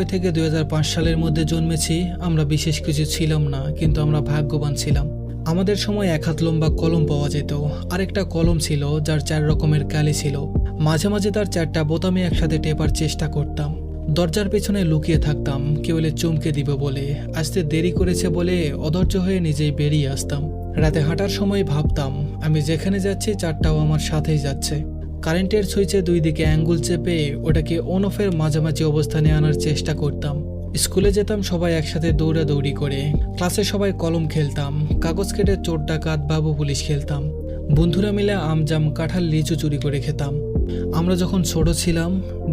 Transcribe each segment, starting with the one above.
থেকে 2005 সালের মধ্যে জন্মেছি। আমরা বিশেষ কিছু ছিলাম না, কিন্তু আমরা ভাগ্যবান ছিলাম। আমাদের সময় এক হাত লম্বা কলম পাওয়া যেত। আরেকটা কলম ছিল যার 4 রকমের কালি ছিল। মাঝে মাঝে তার 4টা বোতামে একসাথে টেপার চেষ্টা করতাম। দরজার পেছনে লুকিয়ে থাকতাম, কেউ এলে চমকে দিবে বলে। আসতে দেরি করেছে বলে অধৈর্য হয়ে নিজেই বেরিয়ে আসতাম। রাতে হাঁটার সময় ভাবতাম আমি যেখানে যাচ্ছি 4টাও আমার সাথেই যাচ্ছে। কারেন্টের সুইচে 2 দিকে অ্যাঙ্গুল চেপে ওটাকে অন অফের মাঝামাঝি অবস্থানে আনার চেষ্টা করতাম। স্কুলে যেতাম সবাই একসাথে দৌড়াদৌড়ি করে। ক্লাসে সবাই কলম খেলতাম, কাগজ কেটে চোর ডাকাত বাবু পুলিশ খেলতাম। বন্ধুরা মিলে আম জাম কাঁঠাল লিচু চুরি করে খেতাম। আমরা যখন ছোট ছিলাম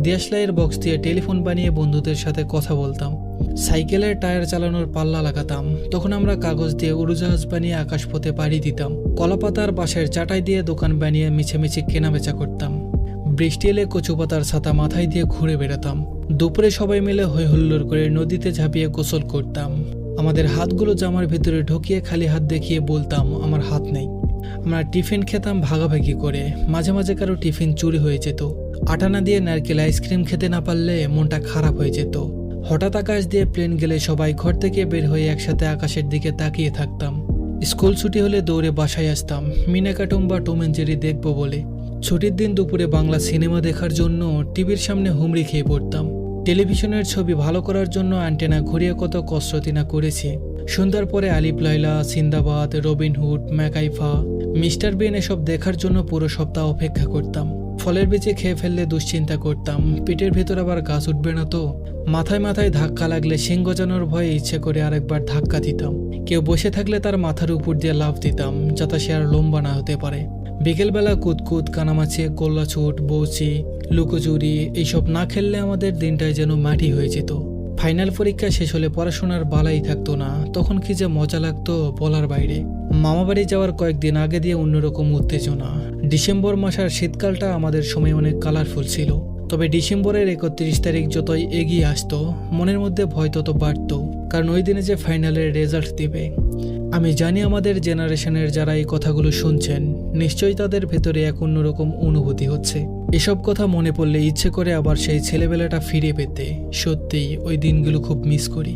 দেশলাইয়ের বক্স দিয়ে টেলিফোন বানিয়ে বন্ধুদের সাথে কথা বলতাম। সাইকেলের টায়ার চালানোর পাল্লা লাগাতাম। তখন আমরা কাগজ দিয়ে উড়োজাহাজ বানিয়ে আকাশপথে পাড়ি দিতাম। কলাপাতার বাঁশের চাটাই দিয়ে দোকান বানিয়ে মিছেমিছি কেনাবেচা করতাম। বৃষ্টি এলে কচু পাতার ছাতা মাথায় দিয়ে ঘুরে বেড়াতাম। দুপুরে সবাই মিলে হৈ হুল্লোড় করে নদীতে ঝাঁপিয়ে গোসল করতাম। আমাদের হাতগুলো জামার ভিতরে ঢুকিয়ে খালি হাত দেখিয়ে বলতাম আমার হাত নেই। আমরা টিফিন খেতাম ভাগাভাগি করে। মাঝে মাঝে কারো টিফিন চুরি হয়ে যেত। আটা না দিয়ে নারকেল আইসক্রিম খেতে না পারলে মনটা খারাপ হয়ে যেত। হঠাৎ আকাশ দিয়ে প্লেন গেলে সবাই ঘর থেকে বের হয়ে একসাথে আকাশের দিকে তাকিয়ে থাকতাম। স্কুল ছুটি হলে দৌড়ে বাসায় আসতাম মিনা কার্টুন বা টম অ্যান্ড জেরি দেখবো বলে। ছুটির দিন দুপুরে বাংলা সিনেমা দেখার জন্য টিভির সামনে হুমড়ি খেয়ে পড়তাম। টেলিভিশনের ছবি ভালো করার জন্য অ্যান্টেনা ঘুরিয়ে কত কসরতি না করেছি। সন্ধ্যার পরে আলিফ লায়লা, সিন্দাবাদ, রবিনহুড, ম্যাকাইফা, মিস্টার বিন এসব দেখার জন্য পুরো সপ্তাহ অপেক্ষা করতাম। ফলের বীজে খেয়ে ফেললে দুশ্চিন্তা করতাম পেটের ভেতর আবার গাছ উঠবে না তো। মাথায় মাথায় ধাক্কা লাগলে শিং গজানোর ভয়ে ইচ্ছে করে আরেকবার ধাক্কা দিতাম। কেউ বসে থাকলে তার মাথার উপর দিয়ে লাফ দিতাম যাতে সে আর লম্বা না হতে পারে। বিকেলবেলা কুতকুত, কানামাছি, গোল্লাছুট, বৌচি, লুকোচুরি এইসব না খেললে আমাদের দিনটাই যেন মাটি হয়ে যেত। ফাইনাল পরীক্ষা শেষ হলে পড়াশোনার বালাই থাকতো না। তখন কি যে মজা লাগতো বলার বাইরে। মামাবাড়ি যাওয়ার কয়েকদিন আগে দিয়ে অন্যরকম উত্তেজনা। ডিসেম্বর মাস আর শীতকালটা আমাদের সময় অনেক কালারফুল ছিল। তবে ডিসেম্বরের 31 তারিখ যতই এগিয়ে আসতো মনের মধ্যে ভয় তত বাড়ত, কারণ ওই দিনে যে ফাইনালের রেজাল্ট দিবে। আমি জানি আমাদের জেনারেশনের যারা এই কথাগুলো শুনছেন নিশ্চয়ই তাদের ভেতরে এক অন্যরকম অনুভূতি হচ্ছে। এসব কথা মনে পড়লে ইচ্ছে করে আবার সেই ছেলেবেলাটা ফিরে পেতে। সত্যিই ওই দিনগুলো খুব মিস করি।